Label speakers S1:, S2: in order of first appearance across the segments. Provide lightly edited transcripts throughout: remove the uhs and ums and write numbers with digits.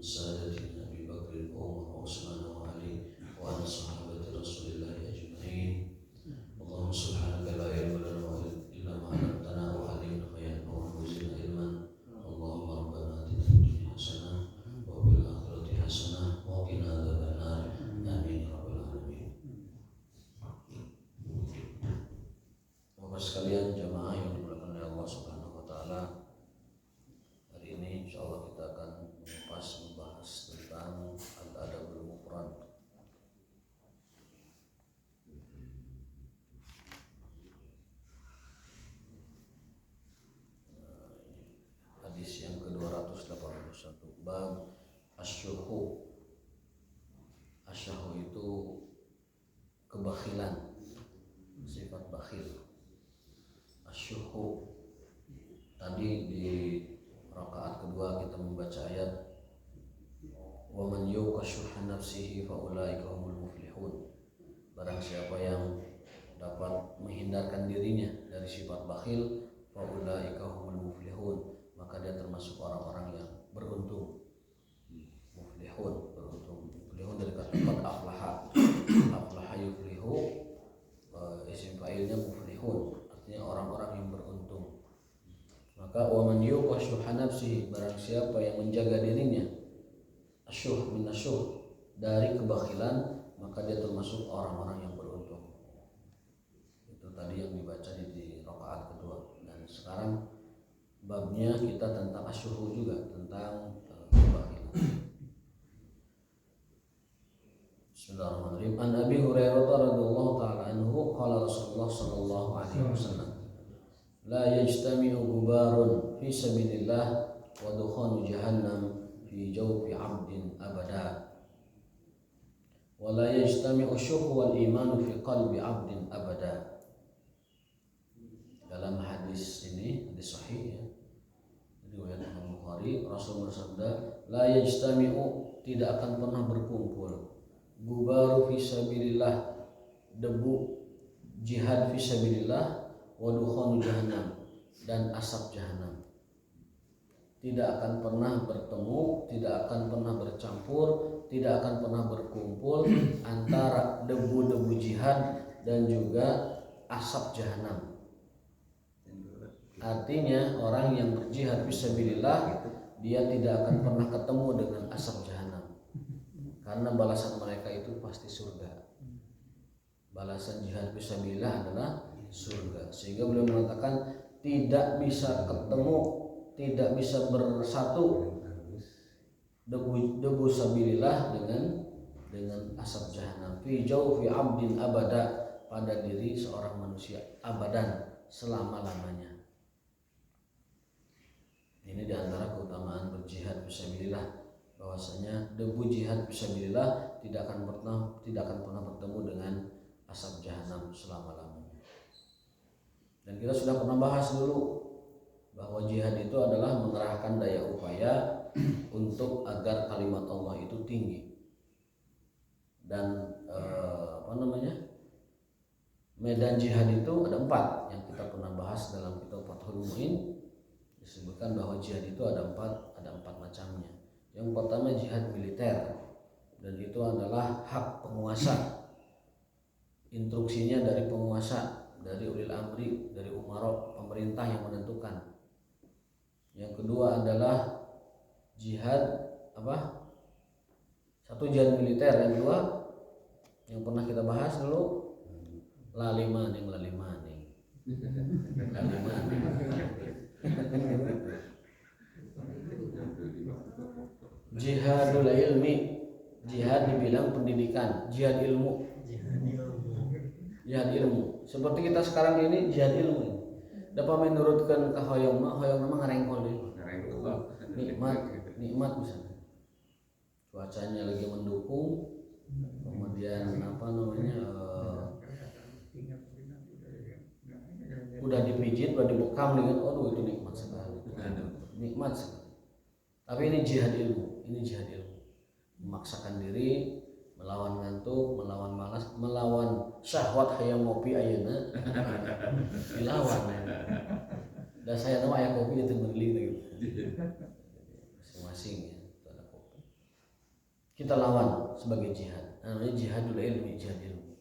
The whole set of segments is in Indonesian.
S1: سادتنا أبي بكر وعمر وعثمان وعلي وعن صحابة رسول الله أجمعين. اللهم سبحانك لا علم لنا إلا ما علمتنا وعلمنا ما ينفعنا وزدنا علما. اللهم ربنا آتنا في الدنيا حسنة وفي الآخرة حسنة وقنا عذاب النار. آمين يا رب العالمين. Bapak sekalian jamaah yang dimuliakan oleh Allah Subhanahu wa taala, hari ini insyaallah kita akan membahas tentang Al-Adabul Mufrad. Hadis yang ke-281, bab asyuhu. Asyuhu itu kebakhilan, sifat bakhil. Asyuhu tadi di rakaat kedua kita membaca ayat wa man yuqa syuhha nafsihi fa ulaika humul muflihun. Barang siapa yang dapat menghindarkan dirinya dari sifat bakhil, fa ulaika humul muflihun, maka dia termasuk orang-orang yang beruntung. Muflihun, beruntung. Muflihun dari kata aflaha. Aflaha yuflihu, isim fa'ilnya muflihun, artinya orang-orang yang beruntung. Maka wa man yuqa syuhha nafsihi, barang siapa yang menjaga dirinya asyuh min asyuh, dari kebakhilan, maka dia termasuk orang-orang yang beruntung. Itu tadi yang dibaca di rakaat kedua. Dan sekarang babnya kita tentang asyuhu juga, tentang kebakhilan. Bismillahirrahmanirrahim. An Abi Hurairah radhiyallahu taala anhu qala Rasulullah sallallahu alaihi wasallam, la yajtami'u gubarun fi sabilillah wa dukhanu jahannam fi jawfi 'abdin abada, wa la yajtami'u syuhu wal imanu fi qalbi 'abdin abada. Dalam hadis ini, hadis sahih ya, riwayat Imam Bukhari, Rasul bersabda, la yajtami'u, tidak akan pernah berkumpul, gubaru fi sabilillah, debu jihad fi sabilillah, wa dukhanu jahannam, dan asap jahannam. Tidak akan pernah bertemu, tidak akan pernah bercampur, tidak akan pernah berkumpul antara debu-debu jihad dan juga asap jahannam. Artinya orang yang berjihad fisabilillah, dia tidak akan pernah ketemu dengan asap jahannam, karena balasan mereka itu pasti surga. Balasan jihad fisabilillah adalah surga. Sehingga beliau mengatakan tidak bisa ketemu, tidak bisa bersatu debu sabilillah dengan asap jahannam. Fi jawfi 'abdin abada, pada diri seorang manusia, abadan, selama-lamanya. Ini diantara keutamaan berjihad fisabilillah, bahwasanya debu jihad fisabilillah tidak akan pernah bertemu dengan asap jahannam selama-lamanya. Dan kita sudah pernah bahas dulu bahwa jihad itu adalah mengerahkan daya upaya untuk agar kalimat Allah itu tinggi. Dan medan jihad itu ada 4 yang kita pernah bahas dalam kitab Fathul Mu'in. Disebutkan bahwa jihad itu ada 4 macamnya. Yang pertama jihad militer, dan itu adalah hak penguasa. Instruksinya dari penguasa, dari ulil amri, dari umara, pemerintah yang menentukan. Yang kedua adalah jihad satu jihad militer, yang kedua yang pernah kita bahas dulu lalimaning. Jihadul ilmi, jihad dibilang pendidikan, jihad ilmu. Jihad ilmu. Seperti kita sekarang ini jihad ilmu. Dapat menurutkan ke hoyong mah ngarengkol deh. Nikmat misalnya. Cuacanya lagi mendukung. Kemudian udah dipijit, udah dibekam dengan itu nikmat sekali. Nikmat sekali. Tapi ini jihad ilmu, memaksakan diri, melawan ngantuk, melawan malas, melawan syahwat hayang ngopi ayeuna. Dilawan. Dan saya nama ayah kopi itu beli gitu. Masing-masing ya, ada kopi. kita lawan sebagai jihad. Namanya jihadul ilmi, jihad ilmu.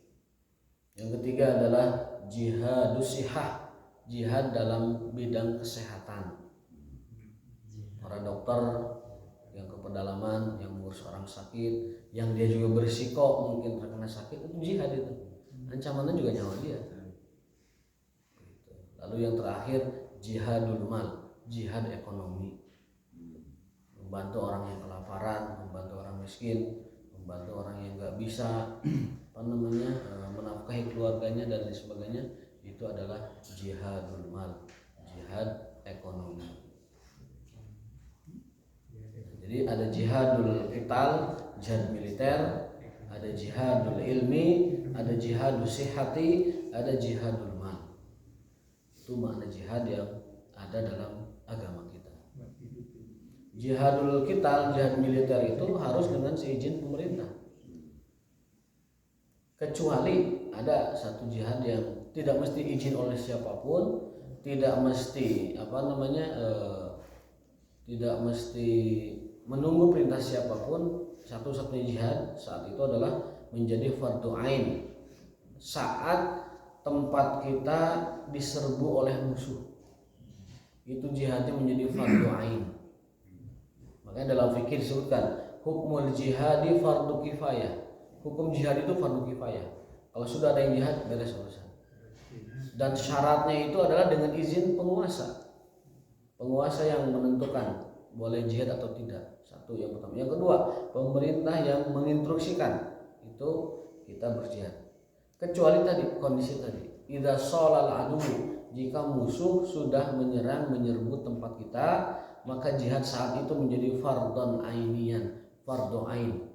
S1: Yang ketiga adalah jihadus sihah, jihad dalam bidang kesehatan. Para dokter yang ke pedalaman, yang mengurus orang sakit, yang dia juga berisiko mungkin terkena sakit, itu jihad itu. Ancamannya juga nyawa dia. Lalu yang terakhir jihadul mal, jihad ekonomi. Membantu orang yang kelaparan, membantu orang miskin, membantu orang yang nggak bisa menafkahi keluarganya dan lain sebagainya, itu adalah jihadul mal, jihad ekonomi. Jadi ada jihadul qital, jihad militer, ada jihadul ilmi, ada jihadus sihati, ada jihadul mal. Itu makna jihad yang ada dalam agama kita. Jihadul qital, jihad militer itu harus dengan seizin pemerintah. Kecuali ada satu jihad yang tidak mesti izin oleh siapapun, tidak mesti tidak mesti menunggu perintah siapapun. Satu-satunya jihad saat itu adalah menjadi fardu ain saat tempat kita diserbu oleh musuh. Itu jihadnya menjadi fardu ain. Makanya dalam fikih disebutkan hukmul jihadi fardu kifayah. Hukum jihad itu fardu kifayah. Kalau sudah ada yang jihad, beres urusan. Dan syaratnya itu adalah dengan izin penguasa. Penguasa yang menentukan boleh jihad atau tidak. Satu yang pertama. Yang kedua, pemerintah yang menginstruksikan itu kita berjihad. Kecuali tadi kondisi tadi, idza shalal adu, jika musuh sudah menyerbu tempat kita, maka jihad saat itu menjadi fardhon ainian, fardu ain.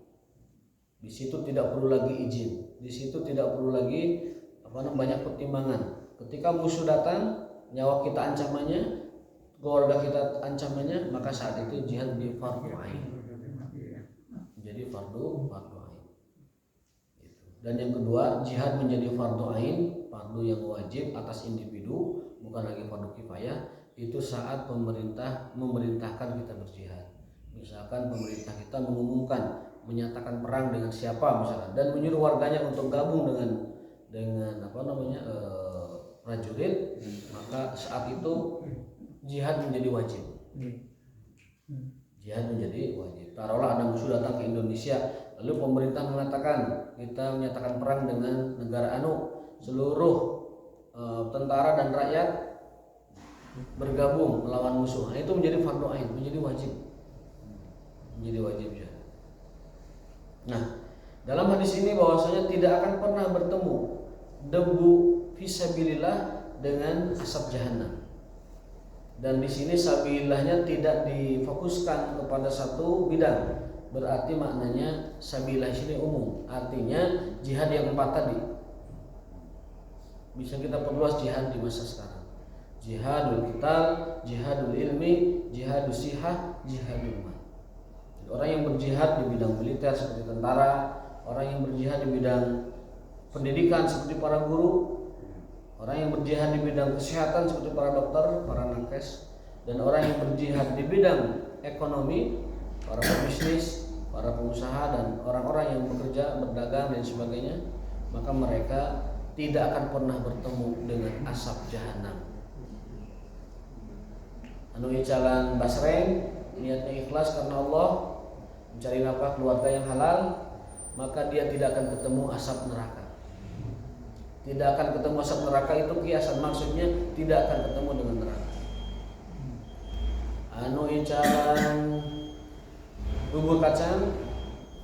S1: Di situ tidak perlu lagi izin, di situ tidak perlu lagi banyak pertimbangan. Ketika musuh datang, nyawa kita ancamannya, keluarga kita ancamannya, maka saat itu jihad menjadi fardu ain. Jadi fardu ain. Dan yang kedua, jihad menjadi fardu ain, fardu yang wajib atas individu, bukan lagi fardu kifayah. Itu saat pemerintah memerintahkan kita berjihad. Misalkan pemerintah kita mengumumkan, menyatakan perang dengan siapa misalkan, dan menyuruh warganya untuk gabung dengan prajurit, maka saat itu jihad menjadi wajib. Jihad menjadi wajib. Taruhlah ada musuh datang ke Indonesia, lalu pemerintah mengatakan kita menyatakan perang dengan negara anu, seluruh tentara dan rakyat bergabung melawan musuh. Nah, itu menjadi fardu ain, menjadi wajib. Menjadi wajib ya. Nah, dalam hadis ini bahwasanya tidak akan pernah bertemu debu fisabilillah dengan asap jahanam. Dan di sini sabilillahnya tidak difokuskan kepada satu bidang. Berarti maknanya sabillah ini umum. Artinya jihad yang 4 tadi. Bisa kita perluas jihad di masa sekarang. Jihadul qital, jihadul ilmi, jihadus sihah, jihadul mal. Orang yang berjihad di bidang militer seperti tentara, orang yang berjihad di bidang pendidikan seperti para guru, orang yang berjihad di bidang kesehatan seperti para dokter, para nakes, dan orang yang berjihad di bidang ekonomi, para pebisnis, para pengusaha, dan orang-orang yang bekerja, berdagang dan sebagainya, maka mereka tidak akan pernah bertemu dengan asap jahanam. Anu icalan basreng, niatnya ikhlas karena Allah, mencari nafkah keluarga yang halal, maka dia tidak akan ketemu asap neraka. Tidak akan ketemu asap neraka itu kiasan, maksudnya tidak akan ketemu dengan neraka. Anu icalan bubur kacang,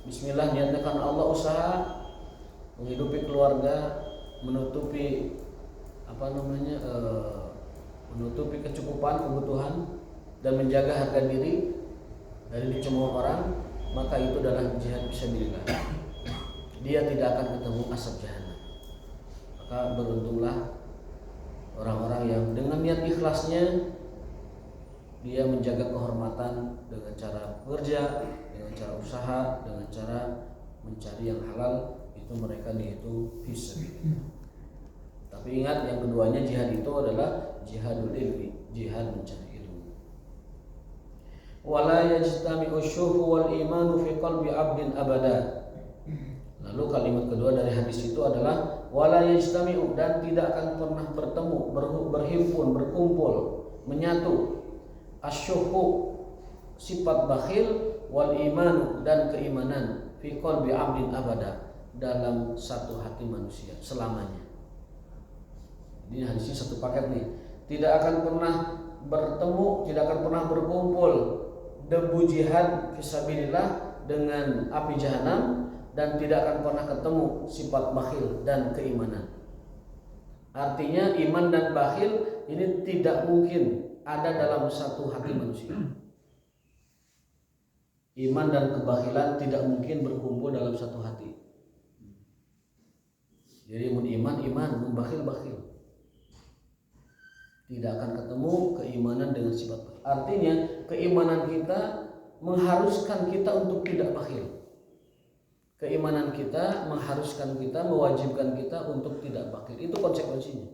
S1: bismillah niatnya karena Allah, usaha menghidupi keluarga, menutupi menutupi kecukupan kebutuhan dan menjaga harga diri dari dicemooh orang, maka itu adalah jihad fisabilillah. Dia tidak akan ketemu asap jahanam. Maka beruntunglah orang-orang yang dengan niat ikhlasnya dia menjaga kehormatan dengan cara bekerja, dengan cara usaha, dengan cara mencari yang halal, itu mereka dihitung fisabilillah. Tapi ingat, yang keduanya jihad itu adalah jihadul ilmi, jihad mencari ilmu. wala yajtami'u syuhu wal imanu fi qalbi 'abdin abada. Lalu kalimat kedua dari hadis itu adalah wala yajtami'u, dan tidak akan pernah bertemu, berhimpun, berkumpul, menyatu asyuhu sifat bakhil wal imanu dan keimanan fi qalbi 'abdin abada dalam satu hati manusia selamanya. Ini hadisnya satu paket nih. Tidak akan pernah bertemu, tidak akan pernah berkumpul debu jihad fisabilillah dengan api jahanam, dan tidak akan pernah ketemu sifat bakhil dan keimanan. Artinya iman dan bakhil ini tidak mungkin ada dalam satu hati manusia. Iman dan kebakhilan tidak mungkin berkumpul dalam satu hati. Jadi mun iman, mun bakhil. Tidak akan ketemu keimanan dengan sifat bakhil. Artinya keimanan kita mengharuskan kita untuk tidak bakhil. Keimanan kita mengharuskan kita, mewajibkan kita untuk tidak bakhil. Itu konsekuensinya.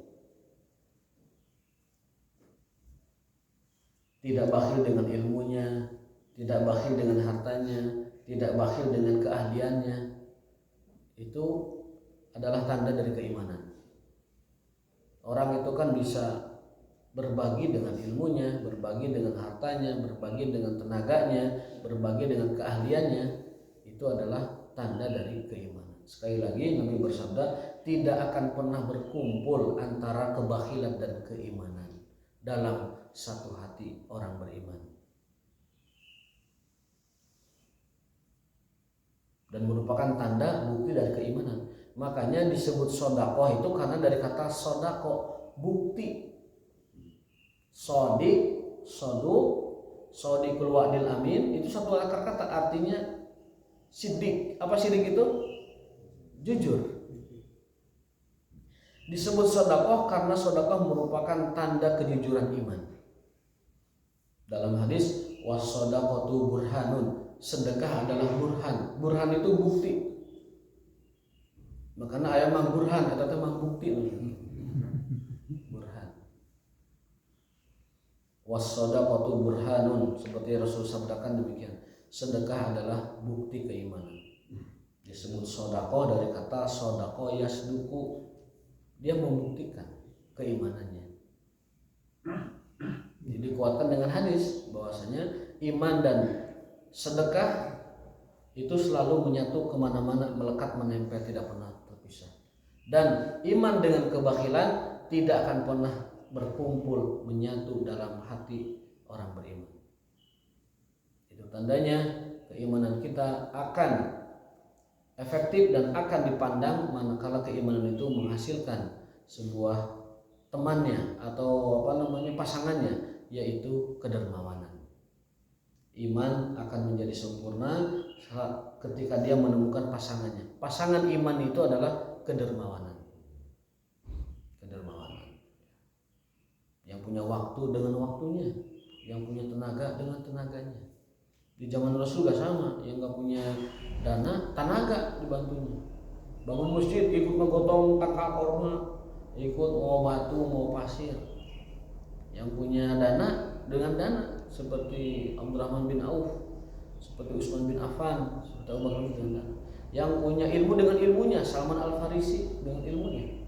S1: Tidak bakhil dengan ilmunya, tidak bakhil dengan hartanya, tidak bakhil dengan keahliannya. Itu adalah tanda dari keimanan. Orang itu kan bisa berbagi dengan ilmunya, berbagi dengan hartanya, berbagi dengan tenaganya, berbagi dengan keahliannya. Itu adalah tanda dari keimanan. Sekali lagi Nabi bersabda, tidak akan pernah berkumpul antara kebakhilan dan keimanan dalam satu hati orang beriman. Dan merupakan tanda bukti dari keimanan. Makanya disebut sodakoh itu karena dari kata sodako, bukti. Sodik, soduk, sodikul wa'dil amin, itu satu akar kata, artinya sidik. Apa sidik itu? Jujur. Disebut sodakoh karena sodakoh merupakan tanda kejujuran iman. Dalam hadis was-sodakotu burhanun, sedekah adalah burhan. Burhan itu bukti. Makanya ayam mang burhan, atau mang bukti. Burhan. Was-sodakotu burhanun, seperti Rasul sabdakan demikian. Sedekah adalah bukti keimanan. Disebut sodakoh dari kata sodakoh yasduku, dia membuktikan keimanannya. Jadi dikuatkan dengan hadis bahwasanya iman dan sedekah itu selalu menyatu kemana-mana, melekat menempel, tidak pernah terpisah. Dan iman dengan kebakhilan tidak akan pernah berkumpul, menyatu dalam hati orang beriman. Itu tandanya keimanan kita akan efektif dan akan dipandang manakala keimanan itu menghasilkan sebuah temannya atau pasangannya, yaitu kedermawanan. Iman akan menjadi sempurna ketika dia menemukan pasangannya. Pasangan iman itu adalah kedermawanan. Yang punya waktu dengan waktunya, yang punya tenaga dengan tenaganya. Di zaman Rasul gak sama, yang gak punya dana, tenaga dibantunya. Bangun masjid, ikut menggotong kakak korma, ikut mau batu, mau pasir. Yang punya dana dengan dana, seperti Abdurrahman bin Auf, seperti Utsman bin Affan, seperti Abu Bakar dengan dana. Yang punya ilmu dengan ilmunya, Salman Al-Farisi dengan ilmunya.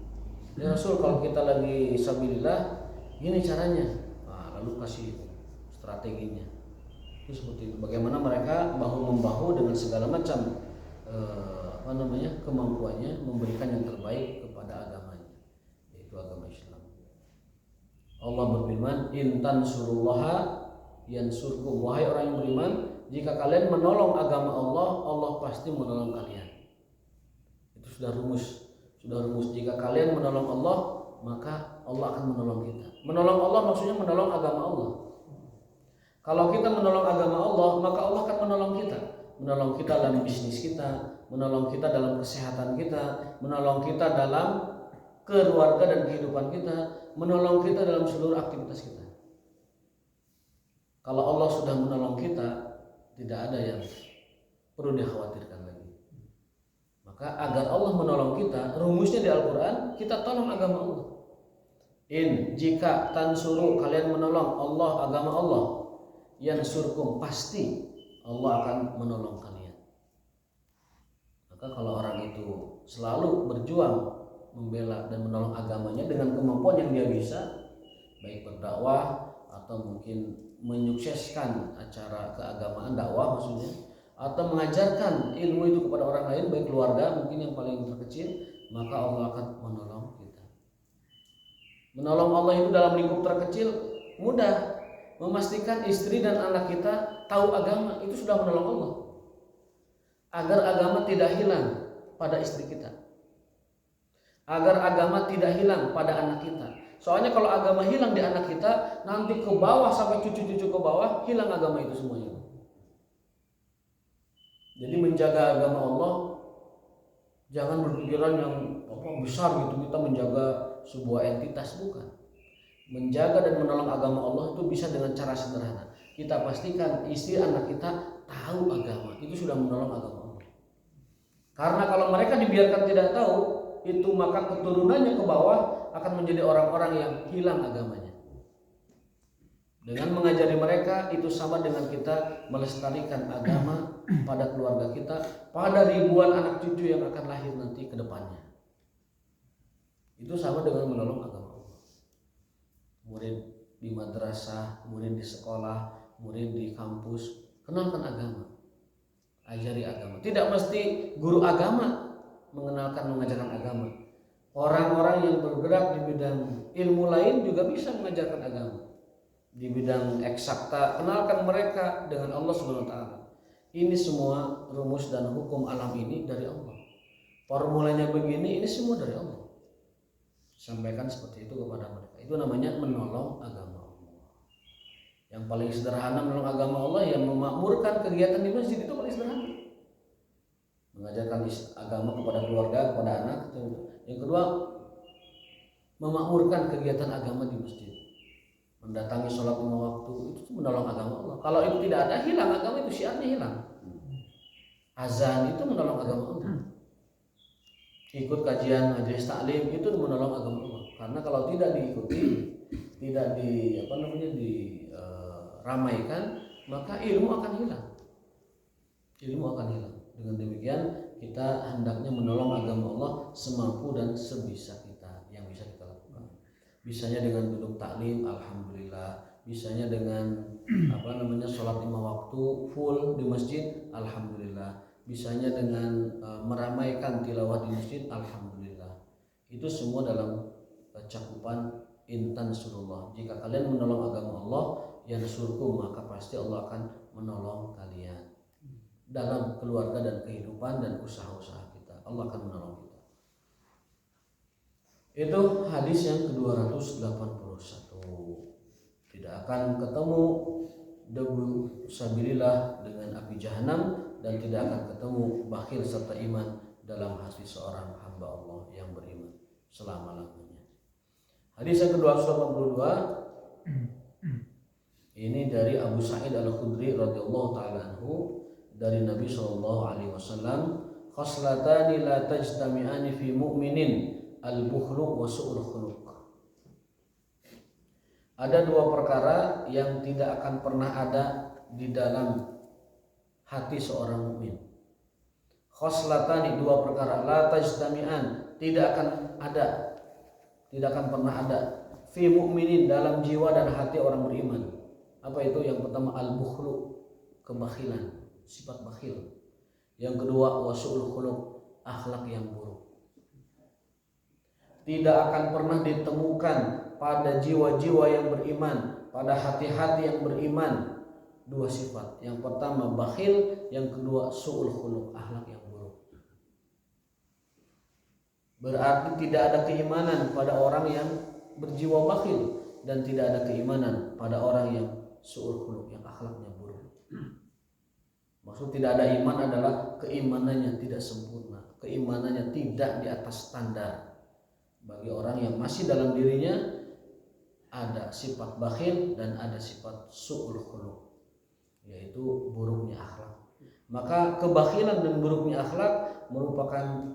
S1: Ya Rasul, kalau kita lagi sabilillah, gini caranya, lalu kasih strateginya. Itu seperti itu. Bagaimana mereka bahu membahu dengan segala macam kemampuannya, memberikan yang terbaik kepada agamanya, yaitu agama Islam. Allah berfirman, in tansurullaha yansurkum. Wahai orang yang beriman, jika kalian menolong agama Allah, Allah pasti menolong kalian. Itu sudah rumus. Jika kalian menolong Allah, maka Allah akan menolong kita. Menolong Allah maksudnya menolong agama Allah. Kalau kita menolong agama Allah, maka Allah akan menolong kita. Menolong kita dalam bisnis kita, menolong kita dalam kesehatan kita, menolong kita dalam keluarga dan kehidupan kita, menolong kita dalam seluruh aktivitas kita. Kalau Allah sudah menolong kita, tidak ada yang perlu dikhawatirkan lagi. Maka agar Allah menolong kita, rumusnya di Al-Quran, kita tolong agama Allah. Jika tansuru, kalian menolong Allah, agama Allah, yansurkum, pasti Allah akan menolong kalian. Maka kalau orang itu selalu berjuang membela dan menolong agamanya dengan kemampuan yang dia bisa, baik berdakwah atau mungkin menyukseskan acara keagamaan, dakwah maksudnya, atau mengajarkan ilmu itu kepada orang lain, baik keluarga mungkin yang paling terkecil, maka Allah akan menolong kita. Menolong Allah itu dalam lingkup terkecil mudah. Memastikan istri dan anak kita tahu agama itu sudah menolong Allah, agar agama tidak hilang pada istri kita, agar agama tidak hilang pada anak kita. Soalnya kalau agama hilang di anak kita, nanti ke bawah sampai cucu-cucu ke bawah hilang agama itu semuanya. Jadi menjaga agama Allah, jangan berpikiran yang besar gitu, kita menjaga sebuah entitas, bukan. Menjaga dan menolong agama Allah itu bisa dengan cara sederhana. Kita pastikan istri anak kita tahu agama, itu sudah menolong agama Allah. Karena kalau mereka dibiarkan tidak tahu, itu maka keturunannya ke bawah akan menjadi orang-orang yang hilang agamanya. Dengan mengajari mereka itu sama dengan kita melestarikan agama pada keluarga kita, pada ribuan anak cucu yang akan lahir nanti ke depannya. Itu sama dengan menolong agama Allah. Murid di madrasah, murid di sekolah, murid di kampus, kenalkan agama, ajari agama. Tidak mesti guru agama mengajarkan agama. Orang-orang yang bergerak di bidang ilmu lain juga bisa mengajarkan agama. Di bidang eksakta, kenalkan mereka dengan Allah Subhanahu wa taala. Ini semua rumus dan hukum alam ini dari Allah. Formulanya begini, ini semua dari Allah. Sampaikan seperti itu kepada mereka. Itu namanya menolong agama Allah. Yang paling sederhana menolong agama Allah, yang memakmurkan kegiatan di masjid, itu paling sederhana. Mengajarkan agama kepada keluarga, kepada anak. Yang kedua, memakmurkan kegiatan agama di masjid. Mendatangi sholat lima waktu, itu menolong agama Allah. Kalau itu tidak ada, hilang agama itu, syiarnya hilang. Azan itu menolong agama Allah. Ikut kajian majelis taklim itu menolong agama Allah. Karena kalau tidak diikuti, tidak diramaikan, maka ilmu akan hilang. Ilmu akan hilang. Dengan demikian kita hendaknya menolong agama Allah semampu dan sebisa kita yang bisa kita lakukan. Bisanya dengan duduk taklim, alhamdulillah. Bisanya dengan sholat lima waktu full di masjid, alhamdulillah. Bisanya dengan meramaikan tilawah di masjid, alhamdulillah. Itu semua dalam cakupan intan surullah. Jika kalian menolong agama Allah, yansurkum, maka pasti Allah akan menolong kalian dalam keluarga dan kehidupan dan usaha-usaha kita. Allah akan menolong kita. Itu hadis yang ke-281. Tidak akan ketemu debu sabilillah dengan api jahanam, dan tidak akan ketemu bakhil serta iman dalam hati seorang hamba Allah yang beriman selama-lamanya. Hadis yang ke-282 ini dari Abu Sa'id Al-Khudri radhiyallahu taala anhu, dari Nabi sallallahu alaihi wasallam, khoslatani la tajtami'ani fi mu'minin, al-bukhlu wa su'ul khuluq. Ada dua perkara yang tidak akan pernah ada di dalam hati seorang mukmin. Khoslatani, dua perkara, la tajtami'an, tidak akan pernah ada fi mu'minin, dalam jiwa dan hati orang beriman. Apa itu? Yang pertama al-bukhlu, kebakhilan, sifat bakhil. Yang kedua wasu'ul khuluq, akhlak yang buruk. Tidak akan pernah ditemukan pada jiwa-jiwa yang beriman, pada hati-hati yang beriman, dua sifat. Yang pertama bakhil, yang kedua su'ul khuluq, akhlak yang buruk. Berarti tidak ada keimanan pada orang yang berjiwa bakhil, dan tidak ada keimanan pada orang yang su'ul khuluq, yang akhlaknya buruk. Maksud tidak ada iman adalah keimanannya tidak sempurna, keimanannya tidak di atas standar. Bagi orang yang masih dalam dirinya ada sifat bakhil dan ada sifat su'ul khuluq, yaitu buruknya akhlak. Maka kebakhilan dan buruknya akhlak merupakan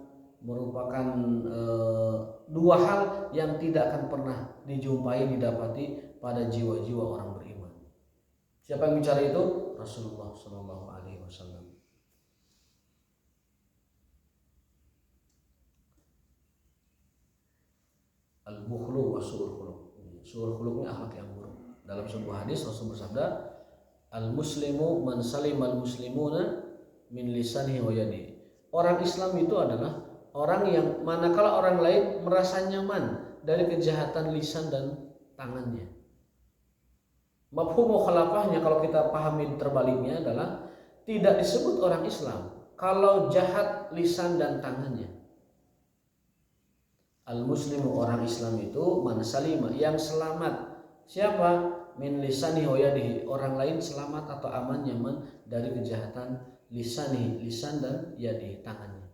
S1: dua hal yang tidak akan pernah dijumpai, didapati pada jiwa-jiwa orang beriman. Siapa yang bicara itu? Rasulullah Shallallahu Alaihi Wasallam. Al-bukhlu wa su'ul khuluq. Su'ul khuluq ini akhlak yang buruk. Dalam sebuah hadis Rasul bersabda, al-muslimu man salimal muslimuna min lisanihi wa yadihi. Orang Islam itu adalah orang yang manakala orang lain merasa nyaman dari kejahatan lisan dan tangannya. Mafhum mukhalafahnya kalau kita pahami terbaliknya adalah tidak disebut orang Islam kalau jahat lisan dan tangannya. Al-muslimu orang Islam itu man salima yang selamat. Siapa? Min lisanihi wa yadihi. Orang lain selamat atau aman nyaman dari kejahatan lisanihi, lisan dan yadihi, tangannya.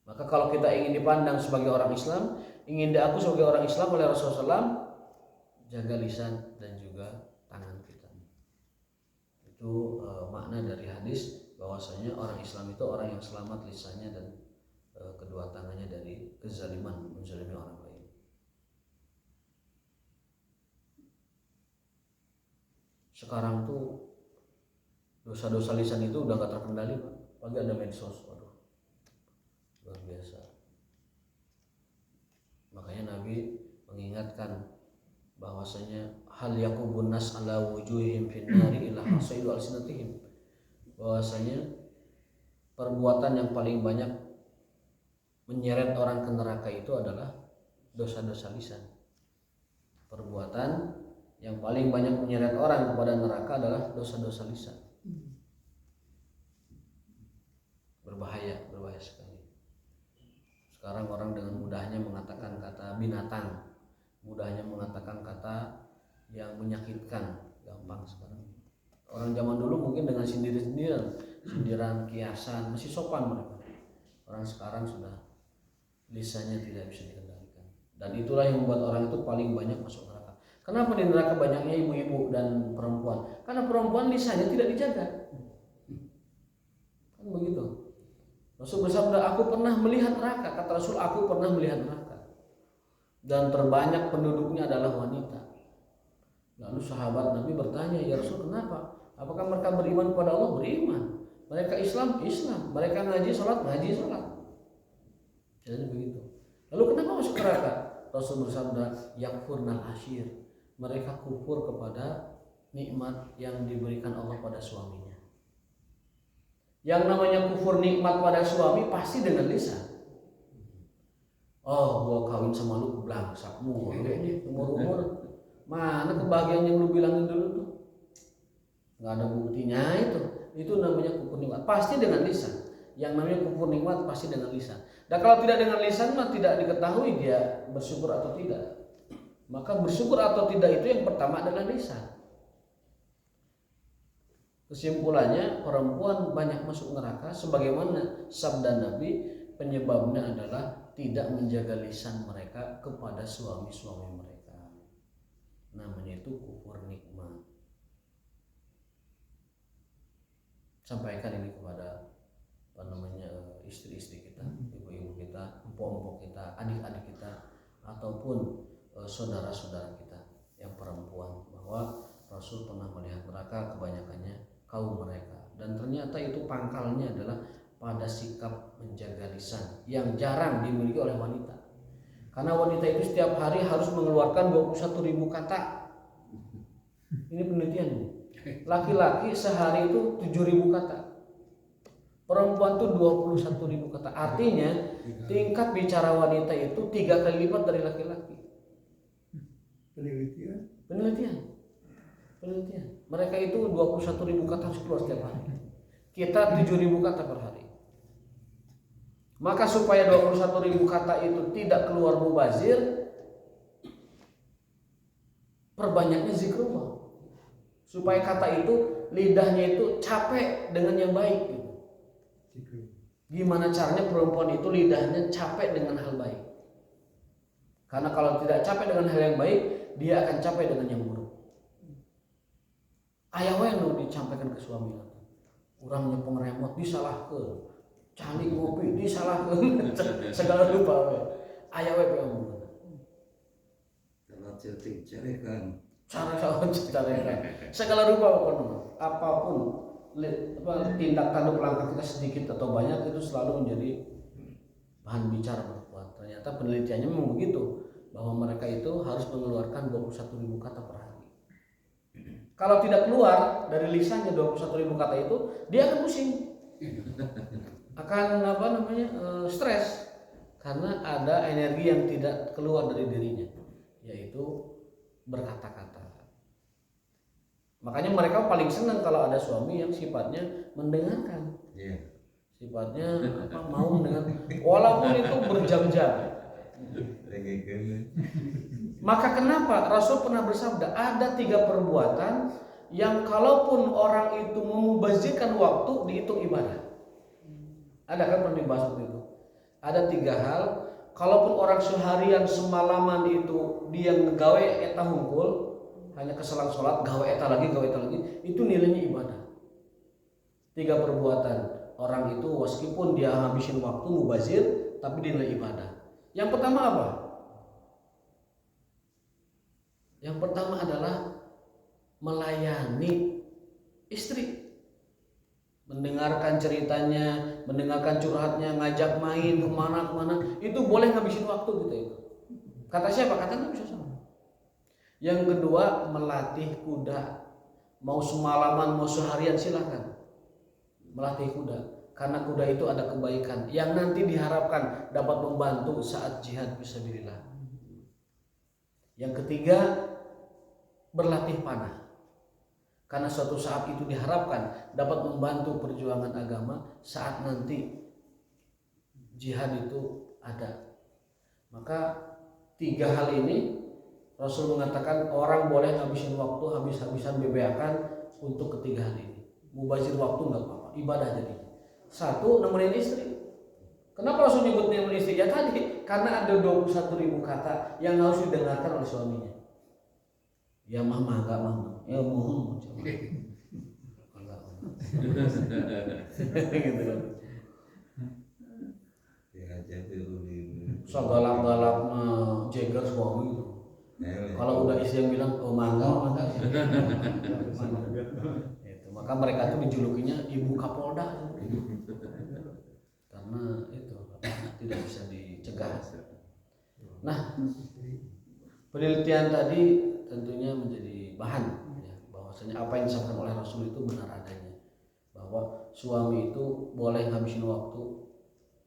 S1: Maka kalau kita ingin dipandang sebagai orang Islam, ingin diaku sebagai orang Islam oleh Rasulullah SAW, jaga lisan dan juga tangan kita. Itu makna dari hadis bahwasanya orang Islam itu orang yang selamat lisannya dan kedua tangannya dari kezaliman, menzalimi orang lain. Sekarang tuh dosa-dosa lisan itu udah gak terkendali, Pak. Pagi ada medsos, waduh, luar biasa. Makanya Nabi mengingatkan bahwasanya hal yakubun nas ala wujuhim finnari ila hasaidu alsinatihim, bahwasanya perbuatan yang paling banyak menyeret orang ke neraka itu adalah dosa-dosa lisan. Perbuatan yang paling banyak menyeret orang kepada neraka adalah dosa-dosa lisan. Berbahaya sekali. Sekarang orang dengan mudahnya mengatakan kata binatang, mudahnya mengatakan kata yang menyakitkan, gampang sekarang. Orang zaman dulu mungkin dengan sindiran, kiasan, masih sopan mereka. Orang sekarang sudah lisannya tidak bisa dikendalikan. Dan itulah yang membuat orang itu paling banyak masuk neraka. Kenapa di neraka banyaknya ibu-ibu dan perempuan? Karena perempuan lisannya tidak dijaga. Kan begitu. Rasul bersabda, aku pernah melihat neraka. Kata Rasul, aku pernah melihat neraka. Dan terbanyak penduduknya adalah wanita. Lalu sahabat Nabi bertanya, ya Rasul, kenapa? Apakah mereka beriman kepada Allah? Beriman. Mereka Islam. Mereka ngaji sholat. Jadi begitu. Lalu kenapa masuk neraka? Rasul bersabda, yakfurnal ashir. Mereka kufur kepada nikmat yang diberikan Allah pada suaminya. Yang namanya kufur nikmat pada suami pasti dengan lisan. Oh, gua kawin sama lu blangsakmu, umur mana kebahagiaan yang lu bilangin dulu tuh? Nggak ada buktinya itu. Itu namanya kufur nikmat. Pasti dengan lisan. Yang namanya kufur nikmat pasti dengan lisan. Dan kalau tidak dengan lisan mah tidak diketahui dia bersyukur atau tidak. Maka bersyukur atau tidak itu yang pertama adalah lisan. Kesimpulannya perempuan banyak masuk neraka sebagaimana sabda Nabi, penyebabnya adalah tidak menjaga lisan mereka kepada suami-suami mereka. Namanya itu kufur nikmat. Sampaikan ini kepada istri-istri kita, ibu-ibu kita, empok-empok kita, adik-adik kita, ataupun saudara-saudara kita yang perempuan, bahwa Rasul pernah melihat neraka kebanyakannya kaum mereka, dan ternyata itu pangkalnya adalah pada sikap menjaga lisan yang jarang dimiliki oleh wanita. Karena wanita itu setiap hari harus mengeluarkan 21.000 kata. Ini penelitian. Laki-laki sehari itu 7.000 kata. Perempuan tuh 21.000 kata. Artinya tingkat bicara wanita itu 3 kali lipat dari laki-laki. Penelitian. Mereka itu 21.000 kata harus keluar setiap hari. Kita 7.000 kata per hari. Maka supaya 21.000 kata itu tidak keluar mubazir, perbanyaknya zikrullah. Supaya kata itu lidahnya itu capek dengan yang baik gitu. Gimana caranya perempuan itu lidahnya capek dengan hal baik? Karena kalau tidak capek dengan hal yang baik, dia akan capek dengan yang buruk. Ayah yang dicampaikan ke suami, orang nyepeng remote disalahkan, cali ngopi disalahkan, segala lupa. Ayah yang
S2: kalau ceting cerekan
S1: cara segala rupa apapun tindak tanduk langkah kita sedikit atau banyak itu selalu menjadi bahan bicara perempuan. Ternyata penelitiannya memang begitu, bahwa mereka itu harus mengeluarkan 21.000 kata per hari. Kalau tidak keluar dari lisannya 21.000 kata itu, dia akan pusing, akan stres, karena ada energi yang tidak keluar dari dirinya, yaitu berkata-kata. Makanya mereka paling senang kalau ada suami yang sifatnya mendengarkan, sifatnya mau mendengar, walaupun itu berjam-jam. Maka kenapa Rasul pernah bersabda, ada 3 perbuatan yang kalaupun orang itu memubazirkan waktu dihitung ibadah. Ada kan pernah dibahas waktu itu. Ada 3 hal, kalaupun orang seharian semalaman itu dia ngegawe eta hungkul, hanya keselang sholat, gawe eta lagi, itu nilainya ibadah. 3 perbuatan orang itu meskipun dia habisin waktu mubazir, tapi dinilai ibadah. Yang pertama apa? Yang pertama adalah melayani istri, mendengarkan ceritanya, mendengarkan curhatnya, ngajak main kemana, itu boleh ngabisin waktu gitu itu. Kata siapa? Kata Nabi SAW. Yang kedua, melatih kuda. Mau semalaman, mau seharian silakan melatih kuda, karena kuda itu ada kebaikan yang nanti diharapkan dapat membantu saat jihad fisabilillah. Yang ketiga, berlatih panah, karena suatu saat itu diharapkan dapat membantu perjuangan agama saat nanti jihad itu ada. Maka 3 hal ini Rasul mengatakan orang boleh ngabisin waktu habis-habisan bebeakan untuk 3 hal ini. Mubazir waktu nggak apa-apa, ibadah jadi. 1, nemenin istri. Kenapa Rasul nyebut nemenin istri? Ya tadi, karena ada 21.000 kata yang harus didengarkan oleh suaminya. Ya mama, enggak mama. Ya mohon. Enggak. Gitu kan. So galak-galaknya Jagger suami gitu. Kalau udah istri yang bilang oh mangga. Itu, maka mereka tuh dijulukinya ibu Kapolda. Karena itu tidak bisa dicegah. Nah, penelitian tadi tentunya menjadi bahan ya, bahwasanya apa yang disampaikan oleh Rasul itu benar adanya, bahwa suami itu boleh ngabisin waktu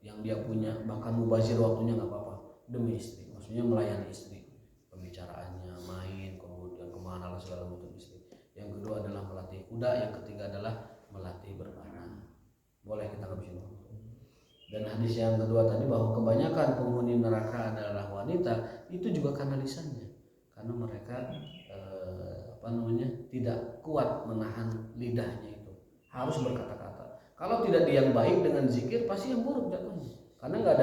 S1: yang dia punya, bahkan mubazir waktunya nggak apa-apa demi istri, maksudnya melayani istri, pembicaraannya, main, kemudian kemana lah segala macam istri. Yang kedua adalah melatih kuda, yang ketiga adalah melatih berpanah, boleh kita ngabisin waktu. Dan hadis yang kedua tadi bahwa kebanyakan penghuni neraka adalah wanita, itu juga karena lisannya, karena mereka tidak kuat menahan lidahnya, itu harus berkata-kata. Kalau tidak yang baik dengan zikir, pasti yang buruk jatuhnya, karena nggak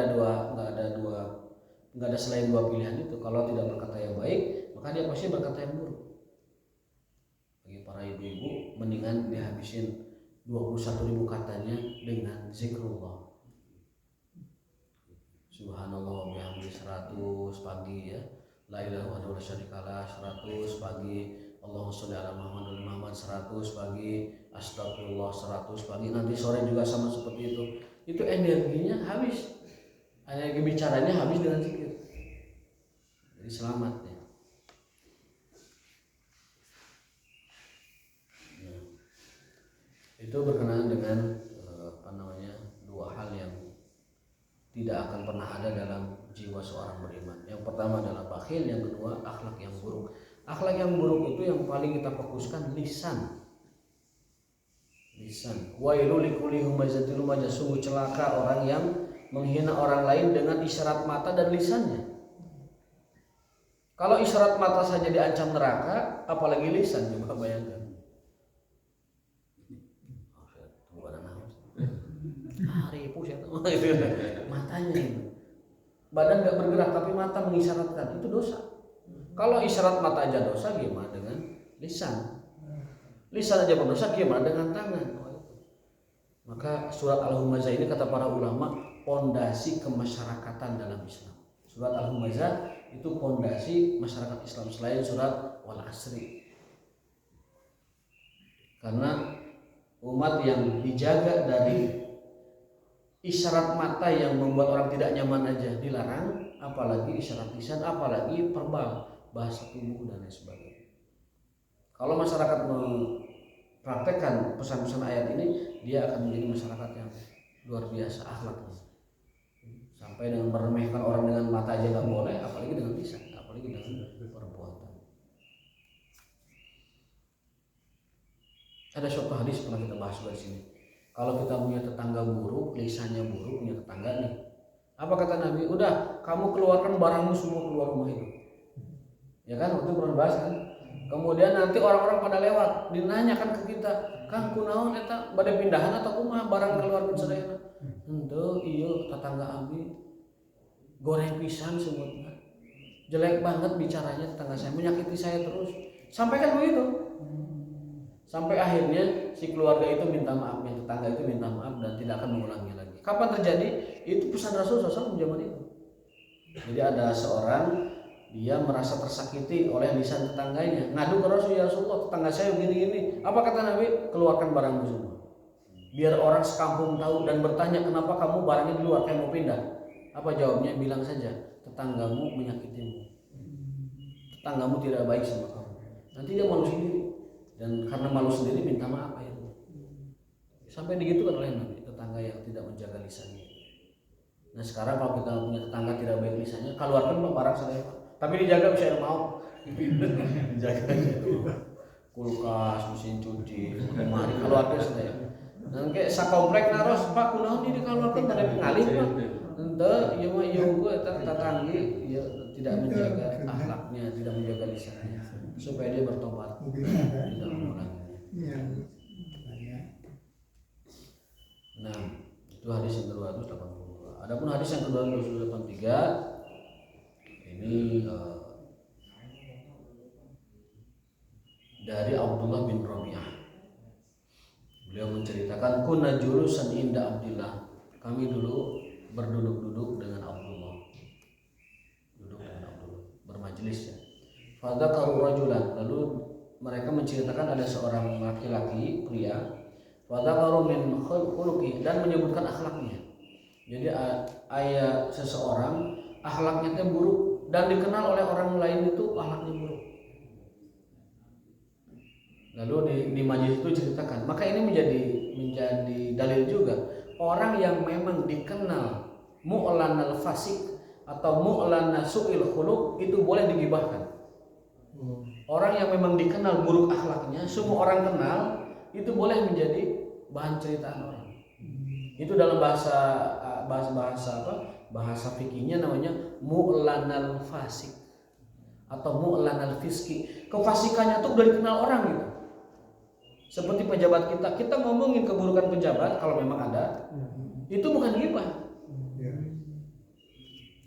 S1: ada selain 2 pilihan itu. Kalau tidak berkata yang baik, maka dia pasti berkata yang buruk. Bagi para ibu-ibu, mendingan dihabisin 21.000 katanya dengan zikrullah. Subhanallah bihamdi 100 pagi ya. La ilaha illallah syarikalah 100 pagi. Allahumma sholli ala Muhammad 100 pagi. Astagfirullah 100 pagi. Nanti sore juga sama seperti itu. Itu energinya habis. Energi bicaranya habis dengan zikir. Jadi selamat ya. Nah, itu berkenaan dengan 2 hal yang tidak akan pernah ada dalam jiwa seorang beriman. Yang pertama adalah bakhil, yang kedua akhlak yang buruk. Akhlak yang buruk itu yang paling kita fokuskan lisan. Wailul likulli humazatil lumazah, sungguh celaka orang yang menghina orang lain dengan isyarat mata dan lisannya. Kalau isyarat mata saja diancam neraka, apalagi lisan, coba bayangkan. Hari pusat matanya itu. Badan nggak bergerak tapi mata mengisyaratkan, itu dosa. Kalau isyarat mata aja dosa, gimana dengan lisan? Lisan aja berdosa, gimana dengan tangan? Maka surat Al-Humazah ini kata para ulama pondasi kemasyarakatan dalam Islam. Surat Al-Humazah itu pondasi masyarakat Islam. Selain surat wal asri. Karena umat yang dijaga dari isyarat mata yang membuat orang tidak nyaman aja dilarang, apalagi isyarat lisan, apalagi verbal, bahasa tubuh dan lain sebagainya. Kalau masyarakat mempraktekkan pesan-pesan ayat ini, dia akan menjadi masyarakat yang luar biasa akhlaknya. Sampai dengan meremehkan orang dengan mata aja nggak boleh, apalagi dengan lisan, apalagi dengan perbuatan. Ada suatu hadis pernah kita bahas di sini. Kalau kita punya tetangga buruk, lisannya buruk, punya tetangga nih. Apa kata Nabi? Udah, kamu keluarkan barangmu semua keluar rumah itu. Ya kan, waktu itu pernah bahas kan. Kemudian nanti orang-orang pada lewat, dinanyakan ke kita, Kang kunaon eta bade pindahan atau kumaha barang keluar sadayana? Henteu, ieu tetangga abi goreng pisan semutna. Jelek banget bicaranya tetangga saya, menyakiti saya terus. Sampaikan begitu. Sampai akhirnya si keluarga itu minta maaf, yang tetangga itu minta maaf dan tidak akan mengulangi lagi. Kapan terjadi? Itu pesan Rasul SAW zaman itu. Jadi ada seorang, dia merasa tersakiti oleh lisan tetangganya, ngadu ke Rasul, ya Rasulullah tetangga saya begini-gini. Apa kata Nabi? Keluarkan barangmu semua. Biar orang sekampung tahu dan bertanya kenapa kamu barangnya di luar, kayak mau pindah. Apa jawabnya? Bilang saja, tetanggamu menyakitimu. Tetanggamu tidak baik sama kamu. Nanti dia malu sendiri. Dan karena malu sendiri minta maaf itu. Sampai digitukan oleh Nabi, tetangga yang tidak menjaga lisannya. Nah sekarang kalau kita punya tetangga tidak baik lisannya, keluarkan barang saya, tapi dijaga bisa mau. Dijaga kulkas, mesin cuci, lemari, keluarga saya. Dan kayak sakomplek naros Pak kunaon ini dikeluarkan pada pengalih Pak. Ente ieu mah ieu gue tetanggi ya tidak menjaga akhlaknya, tidak menjaga lisannya supaya dia bertobat tidak mengulanginya. Nah, itu hadis yang ke-282. Adapun hadis yang ke-283 ini dari Abdullah bin Rabi'ah. Beliau menceritakan kunna julusan inda Abdullah. Kami dulu berduduk-duduk dengan Abdullah. Duduk dengan Abdullah, bermajelis ya. Fadzakaru rajulan, lalu mereka menceritakan ada seorang laki-laki pria. Fadzakaru min khuluqi, dan menyebutkan akhlaknya. Jadi ayat seseorang akhlaknya itu buruk dan dikenal oleh orang lain itu akhlaknya buruk. Lalu di majelis itu ceritakan. Maka ini menjadi dalil juga, orang yang memang dikenal mu'lanal fasik atau mu'lana su'il khuluq itu boleh digibahkan. Orang yang memang dikenal buruk akhlaknya, semua orang kenal, itu boleh menjadi bahan ceritaan orang. Itu dalam bahasa fikihnya namanya mu'lanal fasik atau mu'lanal fiski. Kefasikannya tuh udah dikenal orang gitu. Seperti pejabat kita ngomongin keburukan pejabat kalau memang ada, itu bukan ghibah.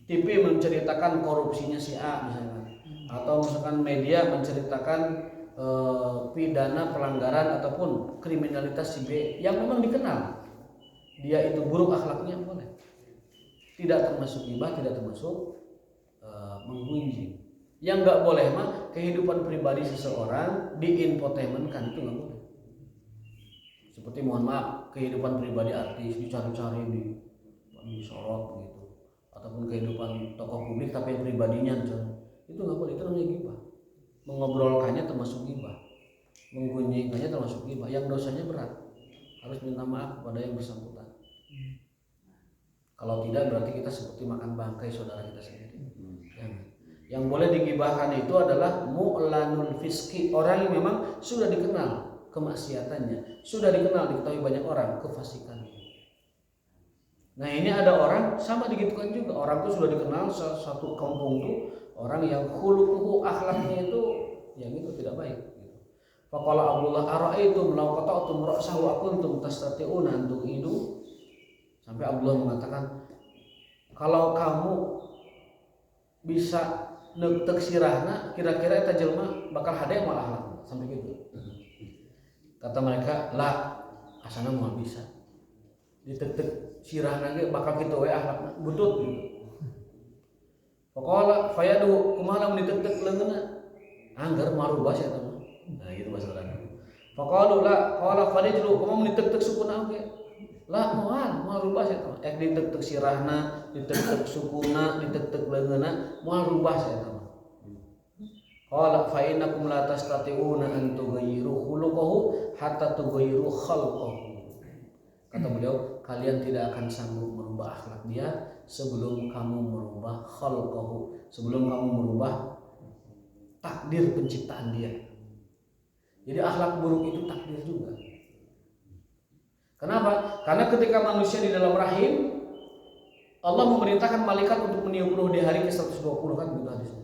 S1: TV menceritakan korupsinya si A misalnya, atau misalkan media menceritakan pidana pelanggaran ataupun kriminalitas si B yang memang dikenal dia itu buruk akhlaknya, boleh. Tidak termasuk ghibah, tidak termasuk menggunjing. Yang nggak boleh mah kehidupan pribadi seseorang diinfotainmentkan, itu nggak boleh. Seperti mohon maaf kehidupan pribadi artis dicari-cari disorot begitu, ataupun kehidupan tokoh publik tapi yang pribadinya itu nggak boleh. Itu namanya ghibah. Mengobrolkannya termasuk ghibah, menggunjingkannya termasuk ghibah. Yang dosanya berat, harus minta maaf kepada yang bersangkutan. Kalau tidak berarti kita seperti makan bangkai saudara kita sendiri. Yang boleh digibahkan itu adalah mu'lanul fiski, orang yang memang sudah dikenal kemaksiatannya, sudah dikenal, diketahui banyak orang kefasikannya. Nah ini ada orang sama digitukan juga, orang itu sudah dikenal satu kampung tuh orang yang khuluquhu akhlaknya itu yang itu tidak baik. Faqala Abdullah ara'aitum law qata'tum ra'sahu akuntum tastati'una an tu'idu. Sampai Abdullah mengatakan, kalau kamu bisa neutek sirahna, kira-kira eta jelema bakal hade malah akhlakna, sampai gitu. Kata mereka, lah asana moal bisa. Ditek-tek sirahna ge bakal kitu we akhlakna, butut gitu. Pokoknya fayadu kumaha mun ditek-tek leungeunna. anggar marubah saya tahu. Nah gitu masalahnya. Faqalu la qala farijlu kumaha ditek-tek sukuna oge. Lah moal rubah saya tahu. Ditek-tek sirahna, ditek-tek sukuna, ditek-tek leungeunna moal rubah saya tahu. Qala fa innakum la tastati'una an tughayyiru khuluquhu hatta tughayyiru khalqahu. Kata beliau, kalian tidak akan sanggup merubah akhlak dia sebelum kamu merubah khalqahu, sebelum kamu merubah takdir penciptaan dia. Jadi akhlak buruk itu takdir juga. Kenapa? Karena ketika manusia di dalam rahim, Allah memerintahkan malaikat untuk meniup ruh di hari ke-120 kan gitu hadisnya.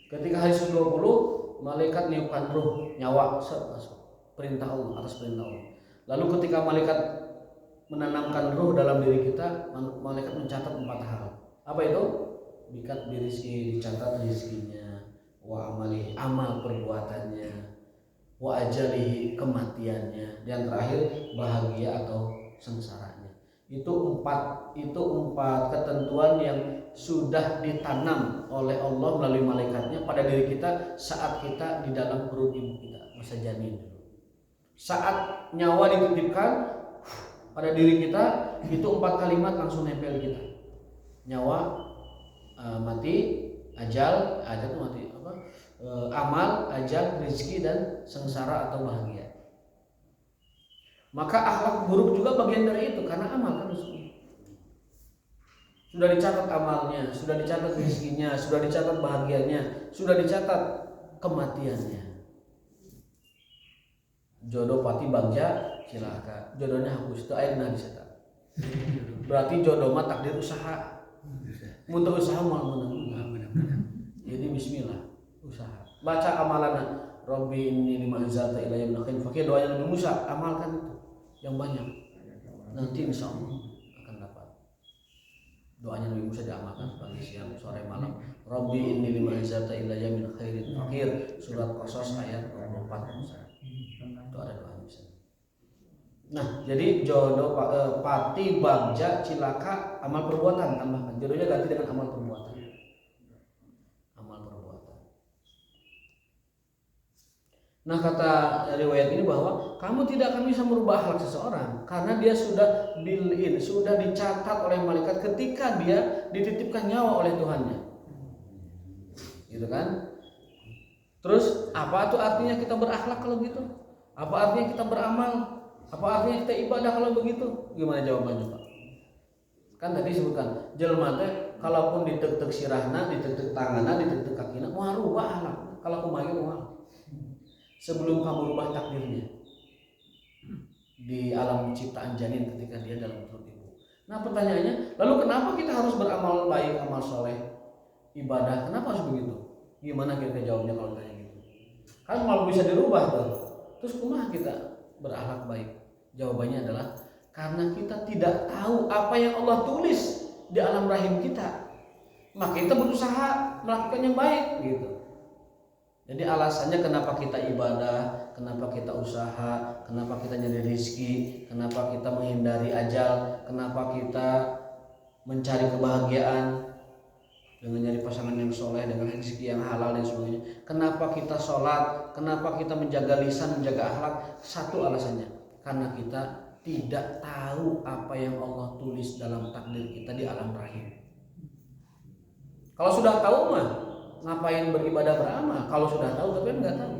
S1: Ketika hari 120, malaikat niupkan ruh, nyawa masuk. Perintah Allah, atas perintah Allah. Lalu ketika malaikat menanamkan ruh dalam diri kita, malaikat mencatat 4 hal. Apa itu? Bikat birizki, dicatat rizkinya, wa amali, amal perbuatannya, wa ajalihi, kematiannya, dan terakhir bahagia atau sengsaranya. Itu empat ketentuan yang sudah ditanam oleh Allah melalui malaikatnya pada diri kita saat kita di dalam perut ibu kita, masa janin dulu. Saat nyawa dititipkan pada diri kita, itu 4 kalimat langsung nempel kita. Nyawa, mati, ajal itu mati apa? Amal, ajal, rezeki, dan sengsara atau bahagia. Maka akhlak buruk juga bagian dari itu karena amal kan sudah dicatat amalnya, sudah dicatat rezekinya, sudah dicatat bahagianya, sudah dicatat kematiannya. Jodoh pati bagja cilaka, jodohnya hapus itu airna dicetak. Berarti jodoh mah takdir usaha. Muntah usaha mau menang. Jadi bismillah usaha. Baca amalana. Rabbi inni lima anzalta ilayya min khairin fakir, doa yang Nabi Musa amalkan itu yang banyak. Nanti insyaallah akan dapat. Doanya Nabi Musa diamalkan pagi siang sore malam. Rabbi inni lima anzalta ilayya min khairin fakir, surat Qasas ayat 24. Itu ada doa bisa. Nah, jadi jodoh pati bagja cilaka amal perbuatan tambahkan. Jodohnya ganti dengan amal perbuatan. Amal perbuatan. Nah, kata riwayat ini bahwa kamu tidak akan bisa merubah akhlak seseorang karena dia sudah built-in, sudah dicatat oleh malaikat ketika dia dititipkan nyawa oleh Tuhannya. Gitu kan? Terus apa tuh artinya kita berakhlak kalau gitu? Apa artinya kita beramal? Apa artinya kita ibadah kalau begitu? Gimana jawabannya, Pak? Kan tadi sebutkan, jelema teh kalaupun ditek-tek sirahna, ditek-tek tanganna, ditek-tek kakina, moal rubah akhlak. Kalau kumaha moal. Sebelum kamu rubah takdirnya di alam ciptaan janin ketika dia dalam perut ibu. Nah, pertanyaannya, lalu kenapa kita harus beramal baik, amal soleh, ibadah? Kenapa harus begitu? Gimana kira-kira jawabnya kalau tanya gitu? Kan kalau bisa dirubah tuh. Terus kumaha kita berakhlak baik? Jawabannya adalah karena kita tidak tahu apa yang Allah tulis di alam rahim kita. Maka kita berusaha melakukan yang baik gitu. Jadi alasannya kenapa kita ibadah, kenapa kita usaha, kenapa kita nyari rezeki, kenapa kita menghindari ajal, kenapa kita mencari kebahagiaan dengan nyari pasangan yang soleh, dengan rezeki yang halal dan sebagainya. Kenapa kita sholat, kenapa kita menjaga lisan, menjaga akhlak? Satu alasannya, karena kita tidak tahu apa yang Allah tulis dalam takdir kita di alam rahim. Kalau sudah tahu mah ngapain beribadah beramal? Kalau sudah tahu tapi nggak tahu.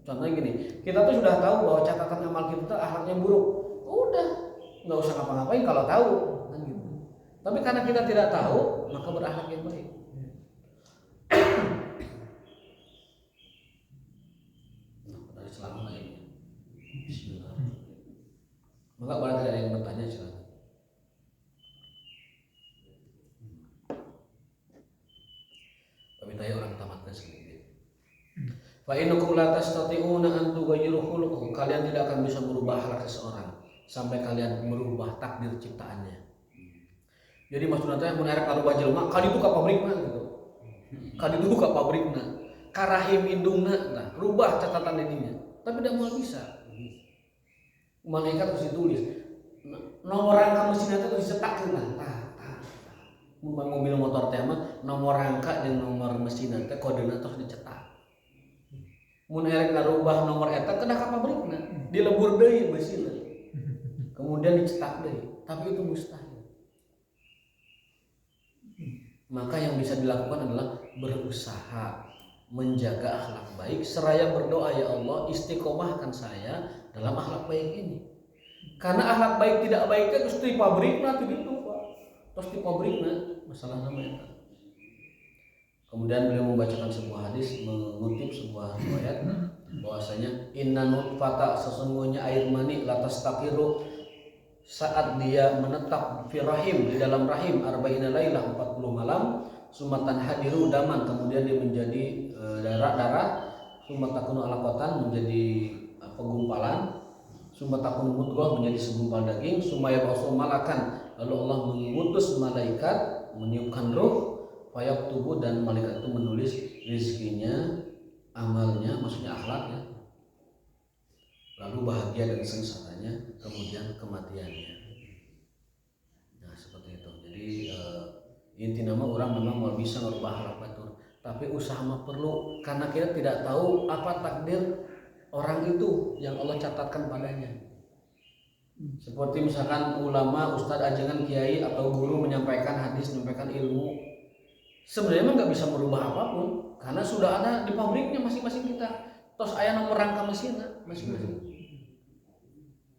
S1: Contohnya gini, kita tuh sudah tahu bahwa catatan amal kita akhlaknya buruk, udah nggak usah ngapa-ngapain kalau tahu kan gitu. Tapi karena kita tidak tahu, maka berakhlak yang baik. Dari selama ini, Bismillah. Maka barangkali ada yang bertanya silakan. Tapi tanya orang tamatkan sedikit. Fa innakum la tastati'una an tughayyiru khuluquhu. Kalian tidak akan bisa merubah akhlak seseorang sampai kalian merubah takdir ciptaannya. Jadi maksudnya teh mun arek ngarubah jelema, kali itu ka pabrikna gitu. Kali itu ka pabrikna, ka rahim indungna, nah, rubah catatan ininya. Tapi tidak mau bisa. Malaikat harus ditulis. Nomor rangka mesin itu dicetak nah. Mobil motor teh mah nomor rangka dan nomor mesin teh kodenya terus dicetak. Mun erek ngarubah nomor eta kena ka pabrikna, dilebur deui meusina. Kemudian dicetak deui, tapi itu mustahil. Maka yang bisa dilakukan adalah berusaha menjaga akhlak baik seraya berdoa, ya Allah istiqomahkan saya dalam akhlak baik ini. Karena akhlak baik tidak baiknya terus di pabrikna tuh gitu Pak. Terus di pabrikna masalah namanya. Kemudian beliau membacakan sebuah hadis, mengutip sebuah riwayat bahwasanya inna nutfata, sesungguhnya air mani latas takiru saat dia menetap fi rahim, di dalam rahim arba'ina lailah 40 malam, sumatan hadiru daman, kemudian dia menjadi darah, sumatakunu alaqatan menjadi gumpalan, sumatakunu mudghah menjadi segumpal daging, sumaya basu malakan, lalu Allah mengutus malaikat meniupkan ruh, fayak tubuh, dan malaikat itu menulis rizkinya, amalnya, maksudnya akhlaknya, lalu bahagia dan sengsaranya, kemudian kematiannya. Nah seperti itu. Jadi inti nama orang memang mau bisa merubah akhlak batur, tapi usaha mah perlu, karena kita tidak tahu apa takdir orang itu yang Allah catatkan padanya. Seperti misalkan ulama, ustadz, ajangan, kiai atau guru menyampaikan hadis, menyampaikan ilmu, sebenarnya mah nggak bisa merubah apapun, karena sudah ada di pabriknya masing-masing kita. Tos aya nomor rangka mesinnya masing-masing.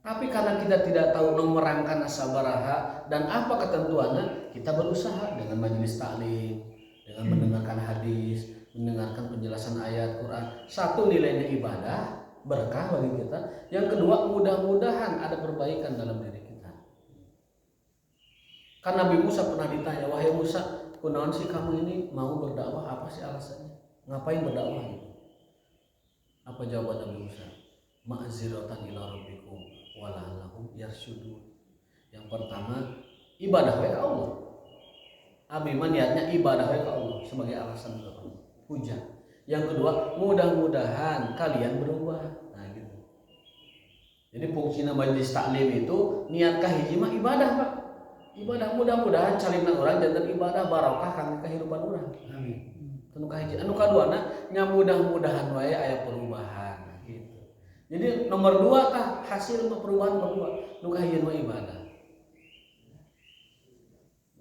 S1: Tapi karena kita tidak tahu nomor rangka sabaraha dan apa ketentuannya, kita berusaha dengan majelis taklim, dengan mendengarkan hadis, mendengarkan penjelasan ayat Quran. Satu, nilainya ibadah, berkah bagi kita. Yang kedua, mudah-mudahan ada perbaikan dalam diri kita. Karena Nabi Musa pernah ditanya, wahai Musa, kunaon sih kamu ini mau berdakwah, apa sih alasannya? Ngapain berdakwah gitu? Apa jawaban Nabi Musa? Ma'ziratan ila rabbikum wa la'allahum yarsyudun. Yang pertama, ibadah ke Allah. Abi mah niatnya ibadah ke Allah sebagai alasan untuk Allah. Hujah. Yang kedua, mudah-mudahan kalian berubah. Nah gitu. Jadi fungsi majelis taklim itu niat kahiji mah ibadah, Pak. Ibadah, mudah-mudahan calina orang jantan ibadah barokah kangge kehidupan orang. Amin. Anu kahiji, anu kaduana nya mudah-mudahan wae aya perubahan gitu. Jadi nomor 2 tah hasil perubahan nomor 2, nu kahiji mah ibadah.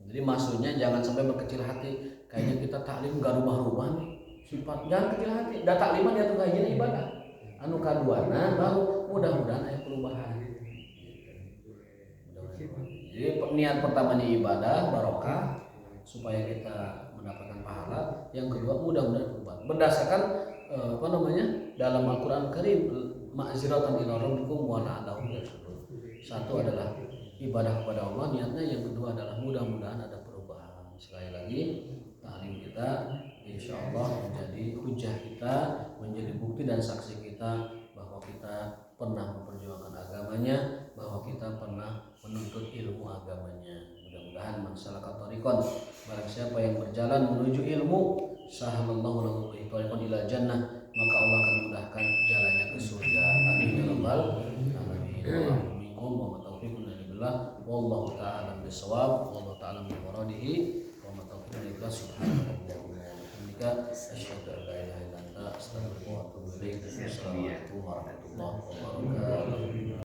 S1: Jadi maksudnya jangan sampai berkecil hati, kayaknya kita taklim enggak rubah-rubah nih sifat. Jangan kecil hati, da takliman ya tuh kahiji ibadah. Anu kaduana baru mudah-mudahan aya perubahan. Jadi niat pertamanya ibadah barokah supaya kita mendapatkan pahala. Yang kedua mudah-mudahan berubah. Berdasarkan dalam Al-Qur'an Karim, ma'ziratan ila rabbikum wa la'allahum yarshudun. Satu adalah ibadah kepada Allah niatnya, yang kedua adalah mudah-mudahan ada perubahan. Sekali lagi, taklim kita insyaallah menjadi hujah kita, menjadi bukti dan saksi kita bahwa kita pernah memperjuangkan agamanya, bahwa kita pernah menuntut ilmu agamanya. Mudah-mudahan man salaka thariqan, barang siapa yang berjalan menuju ilmu, sahalallahu lahu bihi thariqan ila jannah, maka Allah akan mudahkan jalannya ke surga. Amin ya rabbal alamin. Wa ma taufiqun illa billah, wallahu ta'ala bis-shawab, wallahu ta'ala bi muradihi, wa ma taufiqun illa subhanallahi wa bihamdika, asyhadu an la ilaha illa anta, astaghfiruka wa atubu ilaik. Assalamualaikum warahmatullahi wabarakatuh.